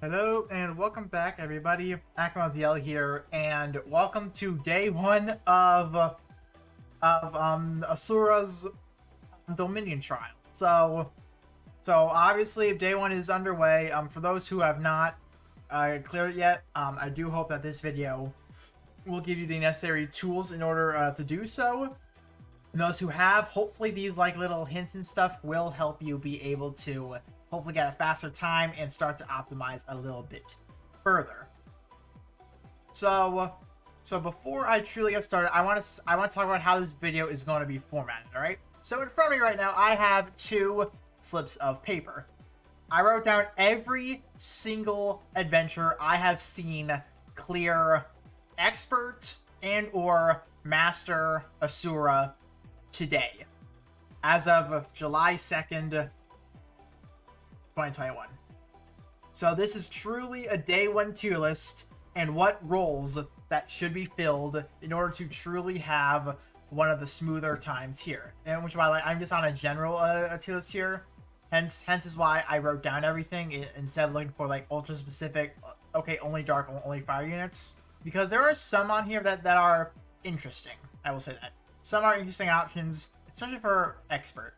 Hello and welcome back, everybody. DL here, and welcome to day one of Asura's Dominion trial. So obviously day one is underway. For those who have not cleared it yet, I do hope that this video will give you the necessary tools in order to do so. And those who have, hopefully these like little hints and stuff will help you be able to hopefully get a faster time and start to optimize a little bit further. So before I truly get started, I want to talk about how this video is going to be formatted. All right. So in front of me right now, I have two slips of paper. I wrote down every single adventure I have seen clear expert and or master Asura today, as of July 2nd, 2021. So this is truly a day one tier list and what roles that should be filled in order to truly have one of the smoother times here. And which, by the way, I'm just on a general tier list here. Hence is why I wrote down everything instead of looking for like ultra specific, okay, only dark, only fire units. Because there are some on here that are interesting. I will say that. Some are interesting options, especially for expert.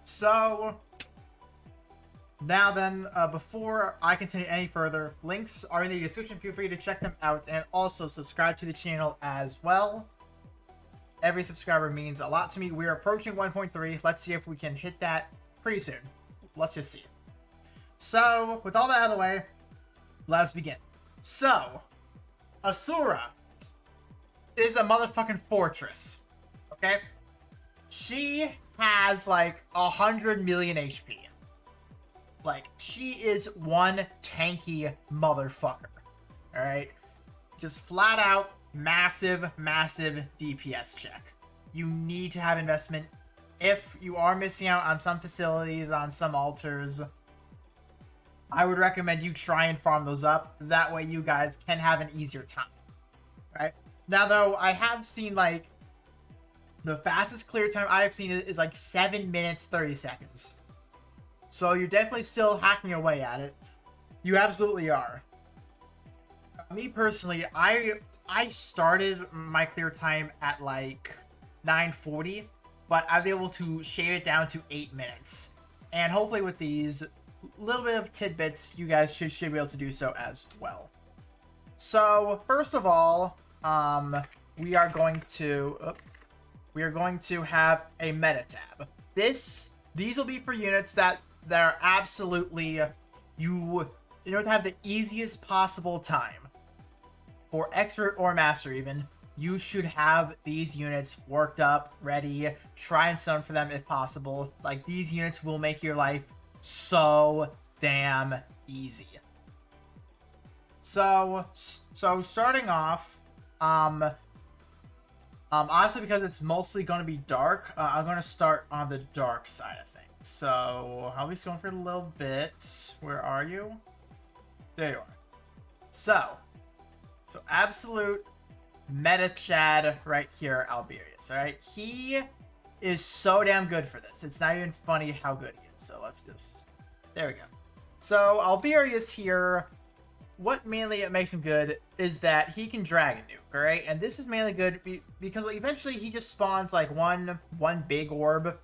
So, now then, before I continue any further, links are in the description. Feel free to check them out and also subscribe to the channel as well. Every subscriber means a lot to me. We're approaching 1.3. Let's see if we can hit that pretty soon. Let's just see. So, with all that out of the way, let's begin. So, Asura is a motherfucking fortress. Okay? She has like 100 million HP. Like, she is one tanky motherfucker. Alright? Just flat out massive DPS check. You need to have investment. If you are missing out on some facilities, on some altars, I would recommend you try and farm those up. That way you guys can have an easier time. Right? Now, though, I have seen, like, the fastest clear time I've seen is like 7 minutes, 30 seconds. So you're definitely still hacking away at it. You absolutely are. Me personally, I started my clear time at like 9:40, but I was able to shave it down to 8 minutes. And hopefully with these little bit of tidbits, you guys should be able to do so as well. So first of all, we are going to have a meta tab. These will be for units that are absolutely, in order to have the easiest possible time for expert or master even, you should have these units worked up, ready, try and summon for them if possible. Like, these units will make your life so damn easy. So starting off, honestly, because it's mostly going to be dark, I'm going to start on the dark side of things. So I'll be just going for a little bit. Where are you? There you are. So absolute meta Chad right here, Alberius. All right, he is so damn good for this. It's not even funny how good he is. So let's just, there we go. So Alberius here, what mainly makes him good is that he can Dragon Nuke, alright? And this is mainly good because eventually he just spawns like one big orb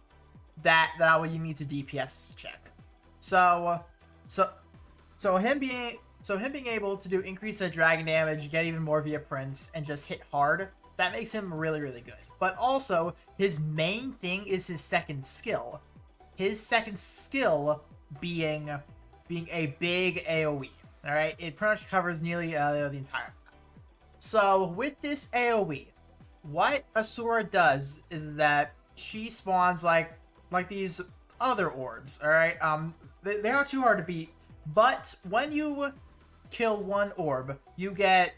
that you need to DPS check. So him being able to do increased dragon damage, get even more via Prince, and just hit hard, that makes him really good. But also, his main thing is his second skill. His second skill being a big AoE. Alright, it pretty much covers nearly the entire map. So with this AoE, what Asura does is that she spawns like these other orbs. Alright, they aren't too hard to beat, but when you kill one orb, you get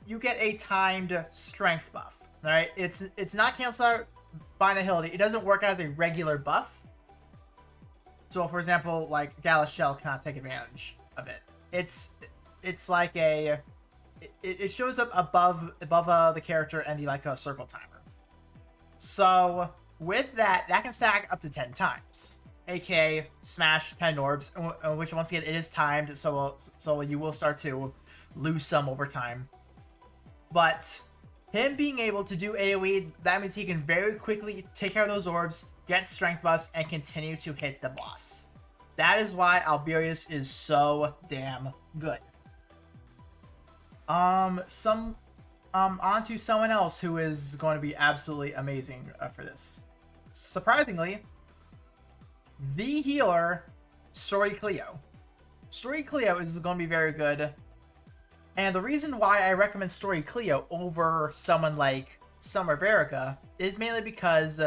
a timed strength buff. Alright, it's not canceled out by Nihility. It doesn't work as a regular buff. So for example, like Gala Shell cannot take advantage of it. It's like it shows up above the character and like a circle timer. So with that can stack up to 10 times. aka smash 10 orbs, which once again it is timed, so you will start to lose some over time. But him being able to do AoE, that means he can very quickly take care of those orbs, get strength buffs, and continue to hit the boss. That is why Alberius is so damn good. Onto someone else who is going to be absolutely amazing for this. Surprisingly, the healer, Story Glio. Story Glio is going to be very good. And the reason why I recommend Story Glio over someone like Varrica is mainly because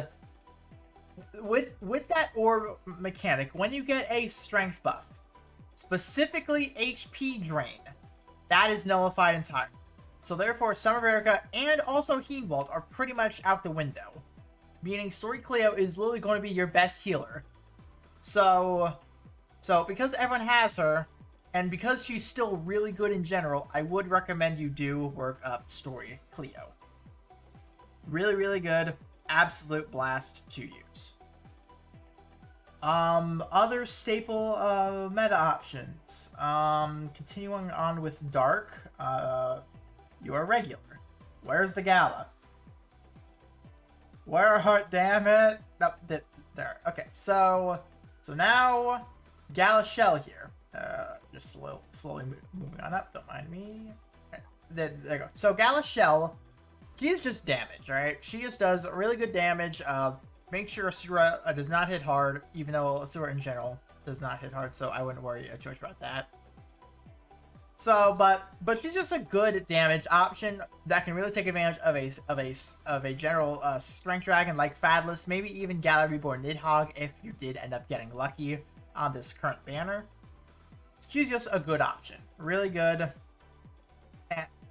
with that orb mechanic, when you get a strength buff, specifically HP drain, that is nullified entirely. So therefore, Varrica and also Heatwalt are pretty much out the window. Meaning Story Glio is literally going to be your best healer. So because everyone has her, and because she's still really good in general, I would recommend you do work up Story Glio. Really, really good. Absolute blast to use. Other staple meta options. Continuing on with Dark, you are regular. Where's the Gala? Where, damn it? No, there. Okay, so now Gala Shell here. Just slowly moving on up. Don't mind me. Okay, there you go. So Gala Shell, she's just damage, right? She just does really good damage. Make sure Asura does not hit hard, even though Asura in general does not hit hard, so I wouldn't worry too much about that. So, but she's just a good damage option that can really take advantage of a general strength dragon like Fadless, maybe even Gala Reborn Nidhogg if you did end up getting lucky on this current banner. She's just a good option, really good.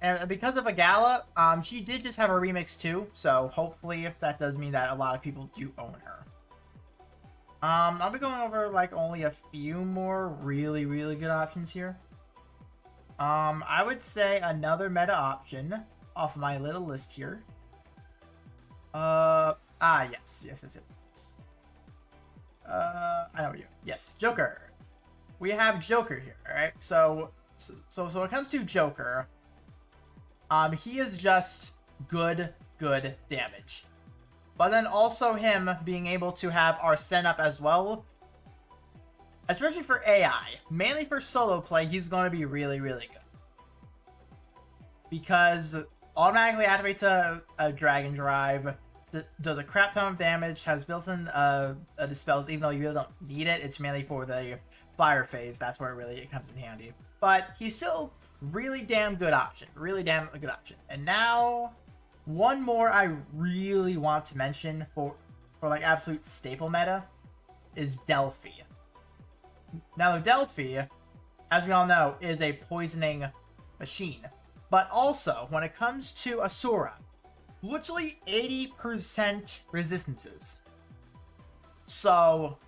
And because of a Gala, she did just have a remix too, so hopefully that does mean that a lot of people do own her. I'll be going over like only a few more really, really good options here. I would say another meta option off my little list here. Yes. I know you. Yes, Joker. We have Joker here, alright? So when it comes to Joker, he is just good damage. But then also him being able to have Arsene up as well, especially for AI, mainly for solo play, he's going to be really, really good. Because automatically activates a Dragon Drive, does a crap ton of damage, has built-in dispels, even though you really don't need it. It's mainly for the fire phase. That's where it comes in handy. But he's still really damn good option. Really damn good option. And now, one more I really want to mention for like absolute staple meta is Delphi. Now, Delphi, as we all know, is a poisoning machine. But also, when it comes to Asura, literally 80% resistances. So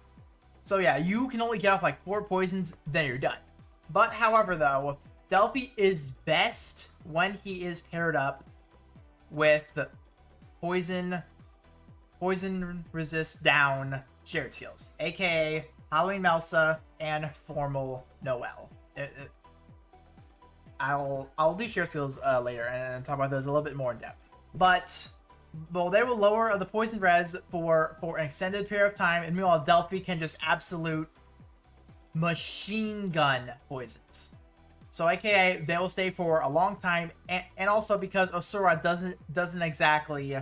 yeah, you can only get off like 4 poisons, then you're done. But however, though, Delphi is best when he is paired up with poison resist down shared skills, aka Halloween Melsa and Formal Noel. I'll do share skills later and talk about those a little bit more in depth. But well, they will lower the poison res for an extended period of time, and meanwhile Delphi can just absolute machine gun poisons. So aka they will stay for a long time, and also because Asura doesn't exactly,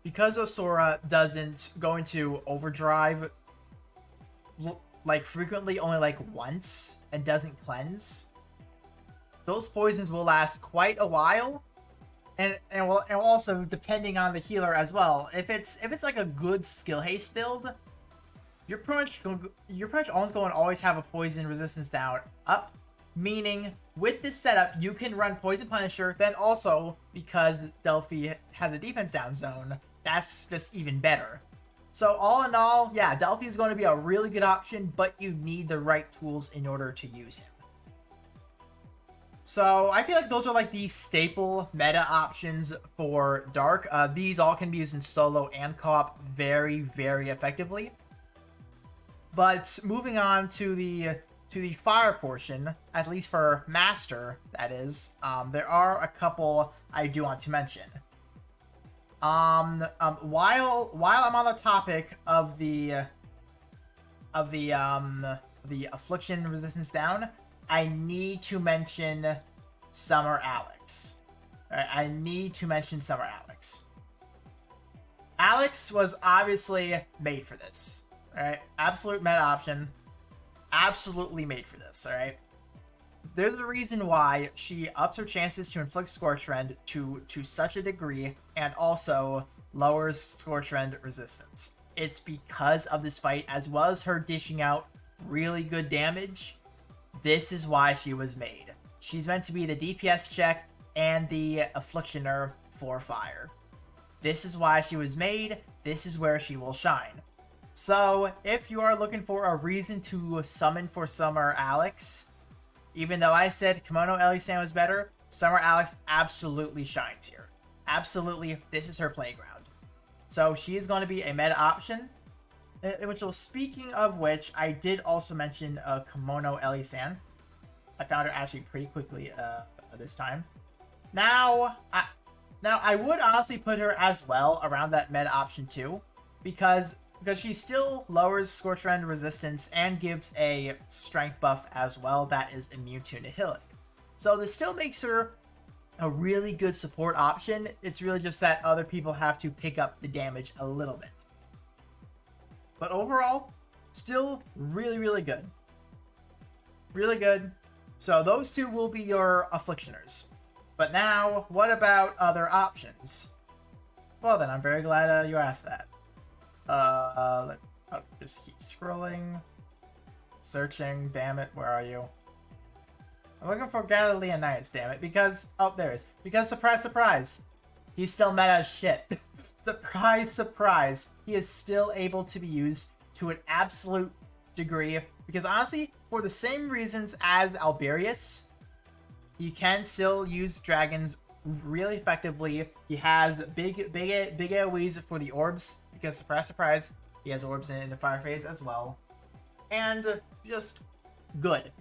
because Asura doesn't go into overdrive like frequently, only like once, and doesn't cleanse, those poisons will last quite a while, and also depending on the healer as well. If it's like a good skill haste build, you're pretty much always going to always have a poison resistance down up, meaning with this setup you can run Poison Punisher. Then also because Delphi has a defense down zone, that's just even better. So all in all, yeah, Delphi is going to be a really good option, but you need the right tools in order to use him. So I feel like those are like the staple meta options for Dark. These all can be used in solo and co-op very, very effectively. But moving on to the fire portion, at least for Master, that is, there are a couple I do want to mention. While I'm on the topic of the affliction resistance down, I need to mention Summer Alex. Alright, I need to mention Summer Alex. Alex was obviously made for this. Alright, absolute meta option. Absolutely made for this, alright? There's a reason why she ups her chances to inflict Scorch Rend to such a degree, and also lowers Scorch Rend resistance. It's because of this fight, as well as her dishing out really good damage. This is why she was made. She's meant to be the DPS check and the Afflictioner for fire. This is why she was made. This is where she will shine. So, if you are looking for a reason to summon for Summer Alex, even though I said Kimono Elise San was better, Summer Alex absolutely shines here. Absolutely, this is her playground. So, she is going to be a meta option. Speaking of which, I did also mention Kimono Elise San. I found her actually pretty quickly this time. Now I would honestly put her as well around that meta option too, because she still lowers Scorch Rend resistance and gives a strength buff as well that is immune to Nihilic. So this still makes her a really good support option. It's really just that other people have to pick up the damage a little bit. But overall, still really, really good. Really good. So those two will be your Afflictioners. But now, what about other options? Well then, I'm very glad you asked that. I'll just keep scrolling. Searching, damn it, where are you? I'm looking for Gala Knights, damn it, because, oh, there it is. Because, surprise, surprise, he's still meta as shit. Surprise, surprise, he is still able to be used to an absolute degree, because honestly, for the same reasons as Alberius, he can still use dragons really effectively. He has big AoEs for the orbs, because surprise, surprise, he has orbs in the fire phase as well. And just good.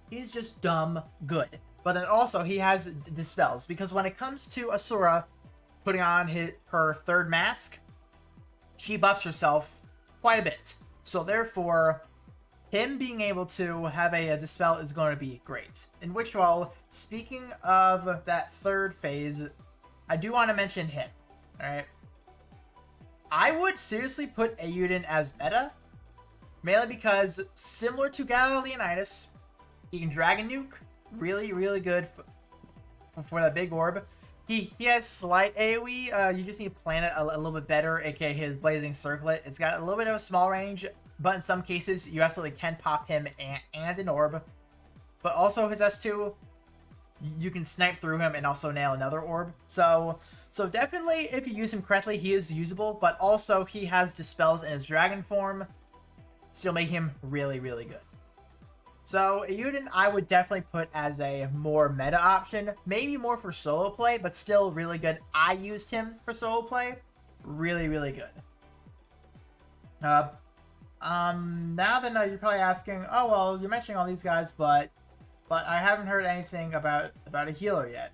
He's just dumb good. But then also he has dispels, because when it comes to Asura putting on her third mask, she buffs herself quite a bit. So therefore, him being able to have a dispel is going to be great. In which, well, speaking of that third phase, I do want to mention him. Alright. I would seriously put Eiyuden as meta, mainly because, similar to Gala Leonidas, he can Dragon Nuke, really, really good for that big orb. He has slight AoE, you just need to plan it a little bit better, aka his Blazing Circlet. It's got a little bit of a small range, but in some cases, you absolutely can pop him and an orb. But also his S2, you can snipe through him and also nail another orb. So definitely, if you use him correctly, he is usable, but also he has dispels in his dragon form, still make him really, really good. So Eiyuden, I would definitely put as a more meta option, maybe more for solo play, but still really good. I used him for solo play, really, really good. Now then you're probably asking, oh well, you're mentioning all these guys, but I haven't heard anything about a healer yet.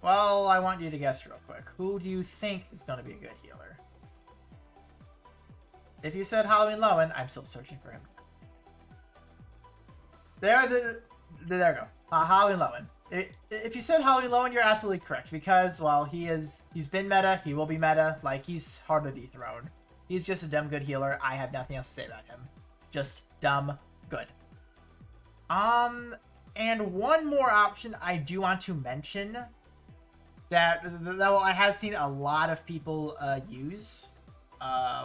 Well, I want you to guess real quick. Who do you think is going to be a good healer? If you said Halloween Lowen, I'm still searching for him. There we go. Halloween Lowen. If you said Halloween Lowen, you're absolutely correct, because, well, he's been meta, he will be meta, like, he's hard to dethrone. He's just a dumb good healer. I have nothing else to say about him. Just dumb good. And one more option I do want to mention that I have seen a lot of people use.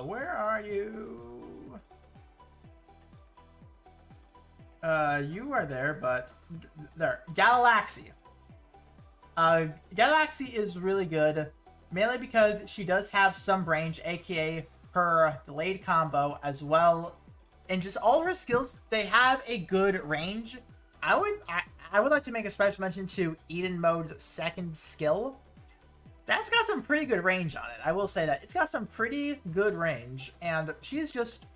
Where are you? You are there, but there. Galaxy. Galaxy is really good, mainly because she does have some range, aka her delayed combo as well, and just all her skills, they have a good range. I I would like to make a special mention to Eden Mode's second skill. That's got some pretty good range on it. I will say that. It's got some pretty good range, and she's just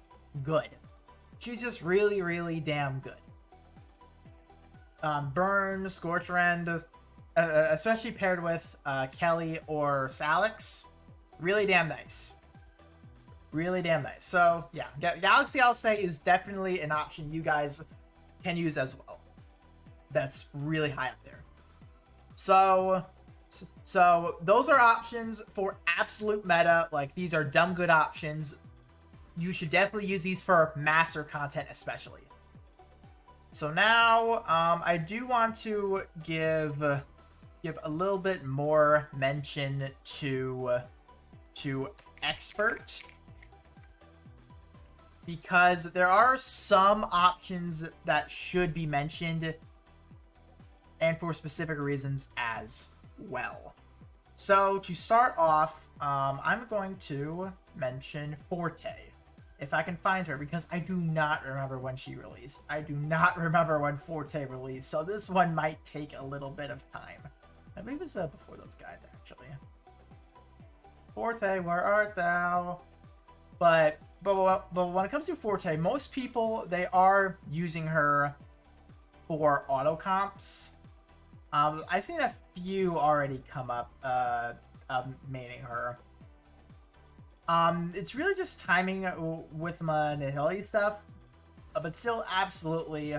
good. She's just really, really damn good. Burn, Scorch Rend, especially paired with Kelly or Salix, really damn nice. Really damn nice. So, yeah, Galaxy, I'll say, is definitely an option you guys can use as well. That's really high up there. So those are options for absolute meta. Like, these are dumb good options. You should definitely use these for master content, especially. So now, I do want to give a little bit more mention to expert, because there are some options that should be mentioned, and for specific reasons as well. So to start off, I'm going to mention Forte, if I can find her, because I do not remember when she released. I do not remember when Forte released, so this one might take a little bit of time. I believe it was before those guys, actually. Forte, where art thou? But when it comes to Forte, most people, they are using her for auto comps. I've seen a few already come up maining her. It's really just timing with my Nihili stuff, but still absolutely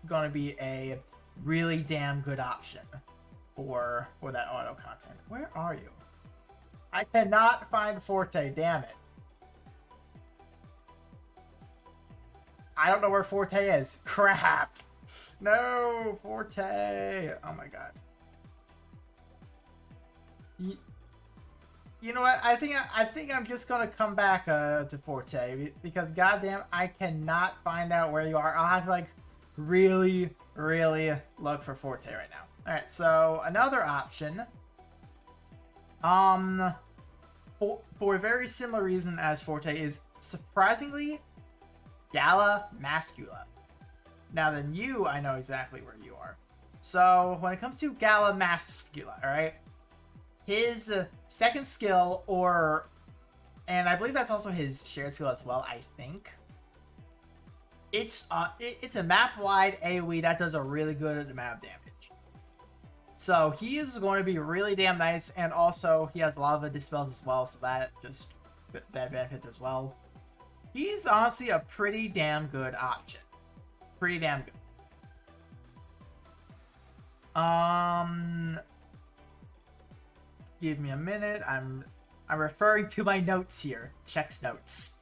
going to be a really damn good option for that auto content. Where are you? I cannot find Forte, damn it. I don't know where Forte is. Crap. No, Forte. Oh my god. You know what? I think I'm just gonna come back to Forte, because goddamn, I cannot find out where you are. I'll have to like really look for Forte right now. All right, so another option. For a very similar reason as Forte, is surprisingly Gala Mascula. Now then, I know exactly where you are. So when it comes to Gala Mascula, all right, his second skill, and I believe that's also his shared skill as well, I think. It's a map-wide AoE that does a really good amount of damage. So he is going to be really damn nice, and also he has a lot of the dispels as well, so that benefits as well. He's honestly a pretty damn good option. Pretty damn good. Give me a minute. I'm referring to my notes here. Checks notes.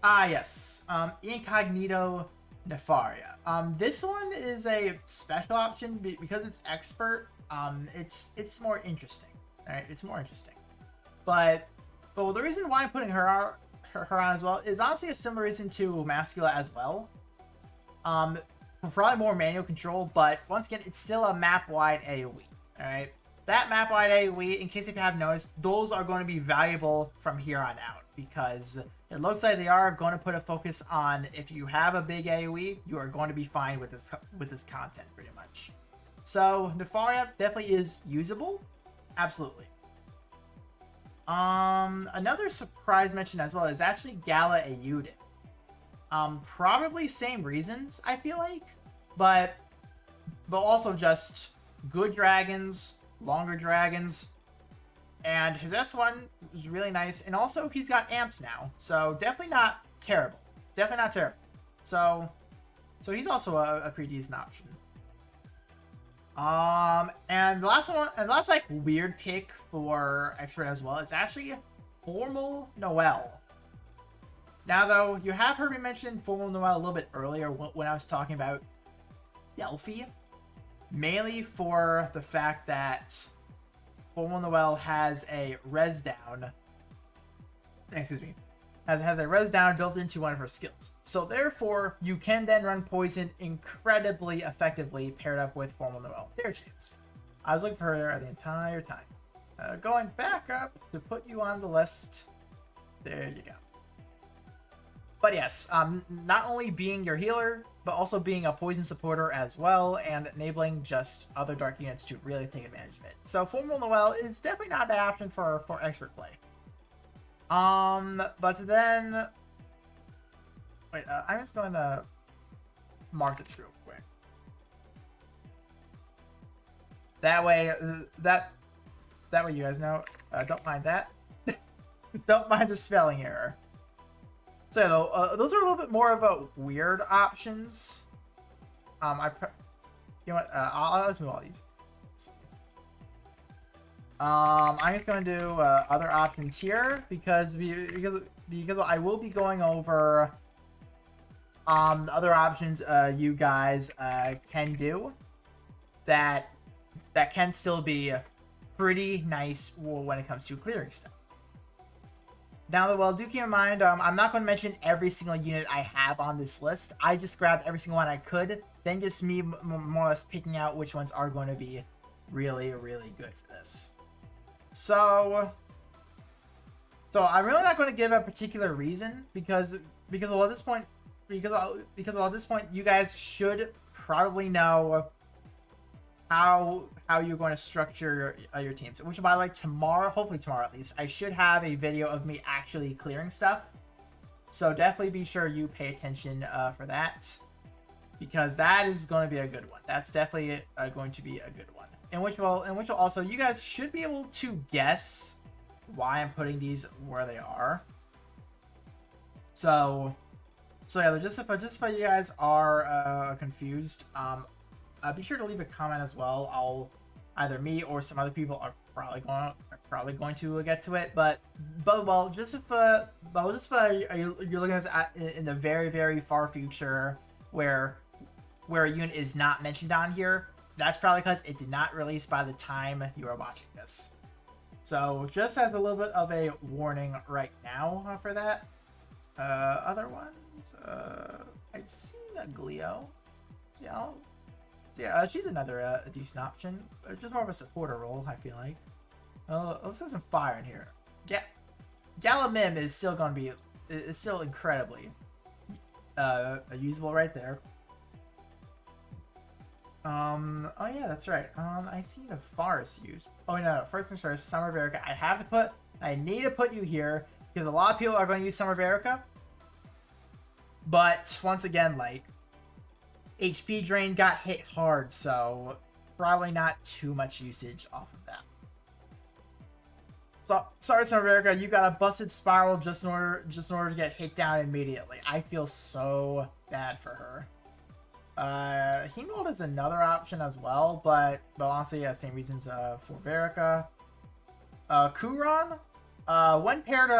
Yes. Incognito Nefaria. This one is a special option because it's expert. It's more interesting. All right, it's more interesting. But the reason why I'm putting her on as well is honestly a similar reason to Mascula as well. Probably more manual control, but once again, it's still a map-wide AoE. Alright? That map-wide AoE, in case if you haven't noticed, those are going to be valuable from here on out, because it looks like they are going to put a focus on, if you have a big AoE, you are going to be fine with this content, pretty much. So, Nefaria definitely is usable. Absolutely. Another surprise mention as well is actually Gala Ayudin. Probably same reasons, I feel like, but also just good dragons, longer dragons, and his S1 is really nice, and also he's got amps now, so definitely not terrible. Definitely not terrible. So he's also a pretty decent option. And the last like weird pick for expert as well is actually Formal Noelle. Now though, you have heard me mention Formal Noelle a little bit earlier when I was talking about Delphi, mainly for the fact that Formal Noelle has a res down. Excuse me. Has a res down built into one of her skills. So therefore, you can then run poison incredibly effectively paired up with Formal Noelle. There she is. I was looking for her the entire time. Going back up to put you on the list. There you go. But yes, not only being your healer, but also being a poison supporter as well, and enabling just other dark units to really take advantage of it. So Formula Noel is definitely not a bad option for expert play. But then, wait, I'm just going to mark this real quick. That way, that way you guys know. Don't mind that. Don't mind the spelling error. So yeah, those are a little bit more of a weird options. You know what? Let's move all these. I'm just gonna do other options here because I will be going over the other options you guys can do that can still be pretty nice when it comes to clearing stuff. Now, well, do keep in mind, I'm not going to mention every single unit I have on this list. I just grabbed every single one I could, then just me more or less picking out which ones are going to be really, really good for this. So I'm really not going to give a particular reason because well, at this point, at this point, you guys should probably know how you're going to structure your teams. Which, by the way, tomorrow, hopefully tomorrow at least, I should have a video of me actually clearing stuff. So definitely be sure you pay attention for that, because that is going to be a good one. That's definitely going to be a good one. In which will also, you guys should be able to guess why I'm putting these where they are. So yeah, just if you guys are confused, be sure to leave a comment as well. Either me or some other people are probably going to get to it. But well, just if you're looking at in the very, very far future where a unit is not mentioned on here, that's probably because it did not release by the time you are watching this. So just as a little bit of a warning right now for that. Other ones, I've seen a Glio. Yeah, she's another decent option. Just more of a supporter role, I feel like. Let's get some fire in here. Yeah, Gala Mim is still going to be still incredibly usable right there. Oh yeah, that's right. I see the Forrest used. Oh no, first things first, Summer Varrica. I need to put you here because a lot of people are going to use Summer Varrica. But once again, like, HP drain got hit hard, so probably not too much usage off of that. So sorry, Summer Varrica, you got a busted spiral just in order to get hit down immediately. I feel so bad for her. Hemold is another option as well, but honestly, yeah, same reasons for Varrica. Kuron, when paired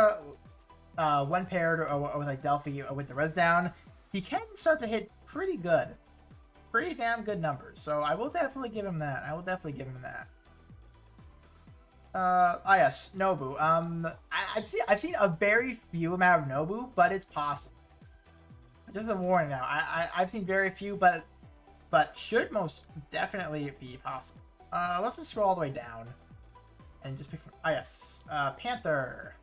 with like Delphi with the res down, he can start to hit pretty damn good numbers. So I will definitely give him that. Oh yes, Nobu. I've seen a very few amount of Nobu, but it's possible. Just a warning now. I've seen very few, but should most definitely be possible. Let's just scroll all the way down and just pick from. Oh yes, Panther.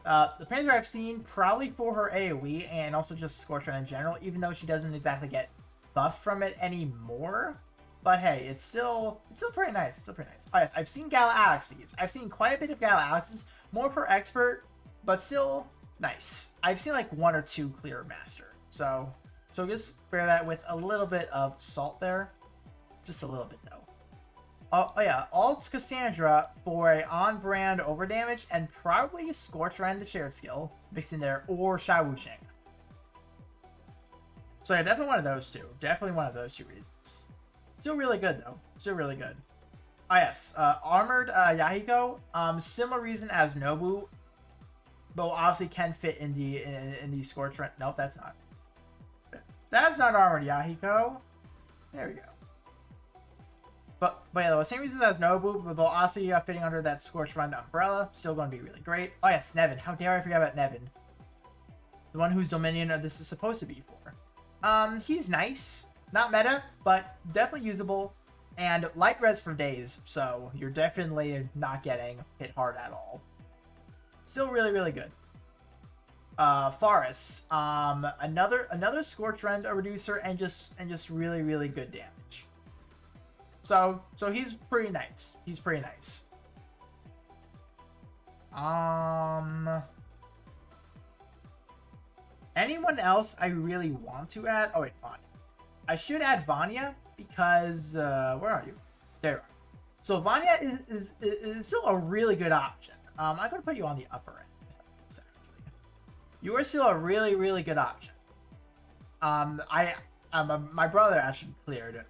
The Panther I've seen probably for her AoE and also just Scorch Run in general, even though she doesn't exactly get buffed from it anymore. But hey, it's still pretty nice. Oh yes, I've seen Gala Alex used. I've seen quite a bit of Gala Alex's, more per expert, but still nice. I've seen like one or two clear master. So just bear that with a little bit of salt there. Just a little bit though. Oh yeah, Alt Cassandra for a on-brand overdamage and probably a Scorch Rend shared skill mixed in there, or Xiao Jing. So yeah, definitely one of those two. Definitely one of those two reasons. Still really good though. Ah yes, Armored Yahiko. Similar reason as Nobu, but obviously can fit in the Scorch Rend. Nope, that's not. That's not Armored Yahiko. There we go. But yeah, the same reasons as Nobu, but obviously fitting under that Scorch Run umbrella, still going to be really great. Oh yes, Nevin. How dare I forget about Nevin? The one whose Dominion this is supposed to be for. He's nice. Not meta, but definitely usable. And light res for days, so you're definitely not getting hit hard at all. Still really, really good. Forrest. Another Scorch Rend reducer and just really good damage. So he's pretty nice. He's pretty nice. Anyone else I really want to add? Oh wait, Vanya. I should add Vanya because where are you? There you are. So Vanya is still a really good option. I'm gonna put you on the upper end. You are still a really good option. My brother actually cleared it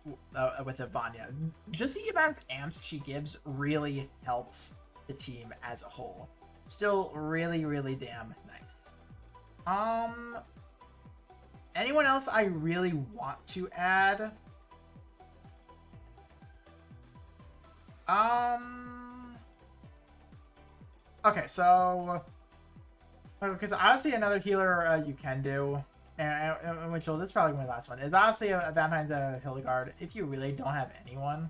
with the Vanya. Just the amount of amps she gives really helps the team as a whole. Still really damn nice. Anyone else I really want to add? Okay, so because obviously another healer you can do, and which this is probably my last one, is obviously a Valentine's Hildegard. If you really don't have anyone,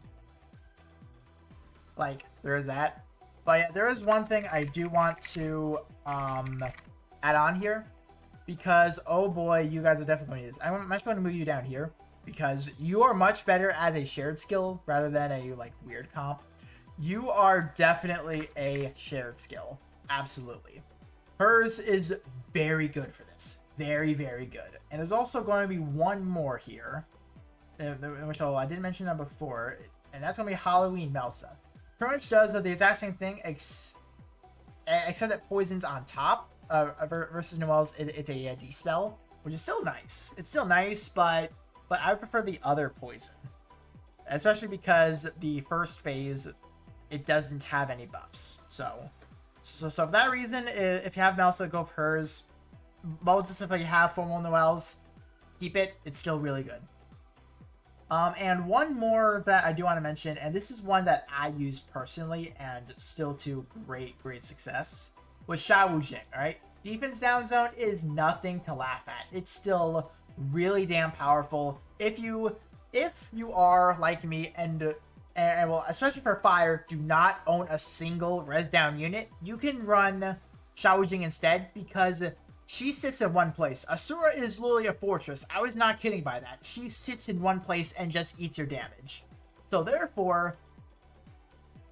like there is that. But yeah, there is one thing I do want to add on here, because oh boy, you guys are definitely going to need this. I'm actually going to move you down here because you are much better as a shared skill rather than a like weird comp. You are definitely a shared skill, absolutely. Hers is very good for this. Very good. And there's also going to be one more here, which I didn't mention that before, and that's going to be Halloween Melsa. Pretty much does the exact same thing, except that poison's on top versus Noelle's. It's a dispel, which is still nice. It's still nice, but I would prefer the other poison, especially because the first phase it doesn't have any buffs. So for that reason, if you have Melsa, go for hers. But just if you have formal Noelle's, keep it. It's still really good. And one more that I do want to mention, and this is one that I used personally and still to great success, was Xiao Jing. All right, defense down zone is nothing to laugh at. It's still really damn powerful. If you are like me and well, especially for fire, do not own a single res down unit, you can run Xiao Jing instead because she sits in one place. Asura is literally a fortress. I was not kidding by that. She sits in one place and just eats your damage. So therefore,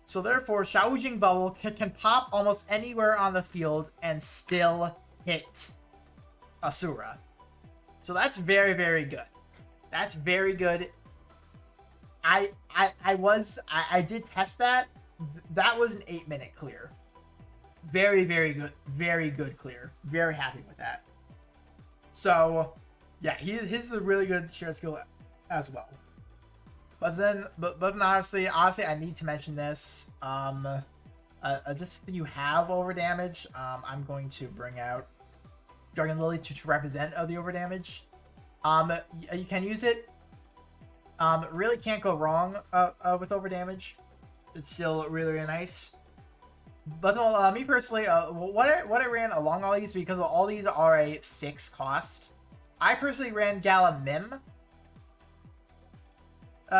Xiao Jing Bubble can pop almost anywhere on the field and still hit Asura. So that's very good. That's very good. I did test that. That was an 8-minute clear. Very good. Very good clear. Very happy with that. So yeah, his is a really good share skill as well. But then obviously I need to mention this. Just if you have over damage, I'm going to bring out Dragon Lily to represent the over damage. You can use it. Really can't go wrong with over damage. It's still really nice. But me personally, what I ran along all these, because all these are a 6 cost, I personally ran Gala Mim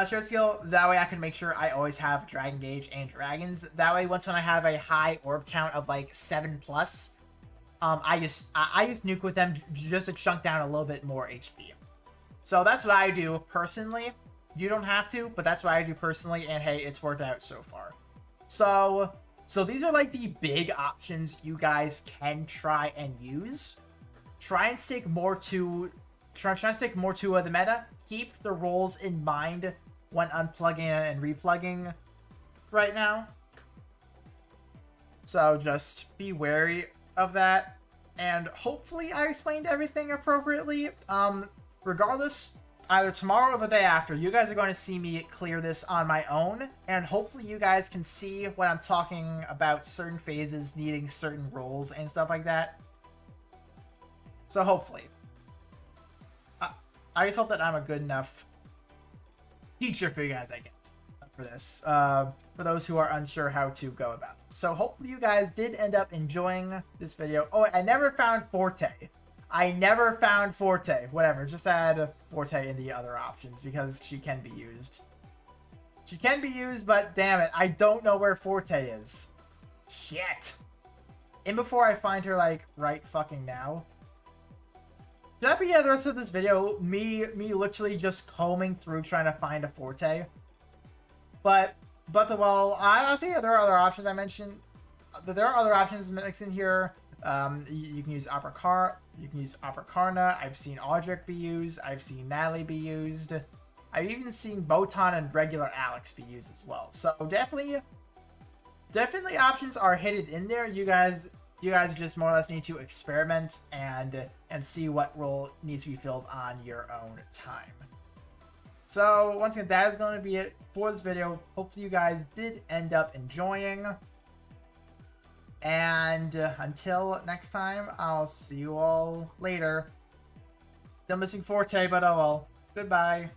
share skill. That way I can make sure I always have Dragon Gauge and Dragons. That way, when I have a high orb count of like 7+, I just nuke with them just to chunk down a little bit more HP. So that's what I do personally. You don't have to, but that's what I do personally, and hey, it's worked out so far. So these are like the big options you guys can try and use. Try and stick more to the meta. Keep the roles in mind when unplugging and replugging right now. So just be wary of that. And hopefully I explained everything appropriately. Regardless, either tomorrow or the day after, you guys are going to see me clear this on my own, and hopefully you guys can see when I'm talking about certain phases needing certain roles and stuff like that. So hopefully. I just hope that I'm a good enough teacher for you guys, I guess, for this. For those who are unsure how to go about it. So hopefully you guys did end up enjoying this video. Oh, I never found Forte. Whatever, just add Forte in the other options because she can be used. She can be used, but damn it, I don't know where Forte is. Shit. in before I find her, like, right fucking now. Should that be the rest of this video? Me literally just combing through trying to find a Forte. But well, I see there are other options I mentioned. There are other options mixed in here. You can use You can use Aprakarna. I've seen Audric be used. I've seen Natalie be used. I've even seen Botan and regular Alex be used as well. So definitely options are hidden in there. You guys just more or less need to experiment and see what role needs to be filled on your own time. So once again, that is going to be it for this video. Hopefully you guys did end up enjoying. And until next time, I'll see you all later. Still missing Forte, but oh well. Goodbye.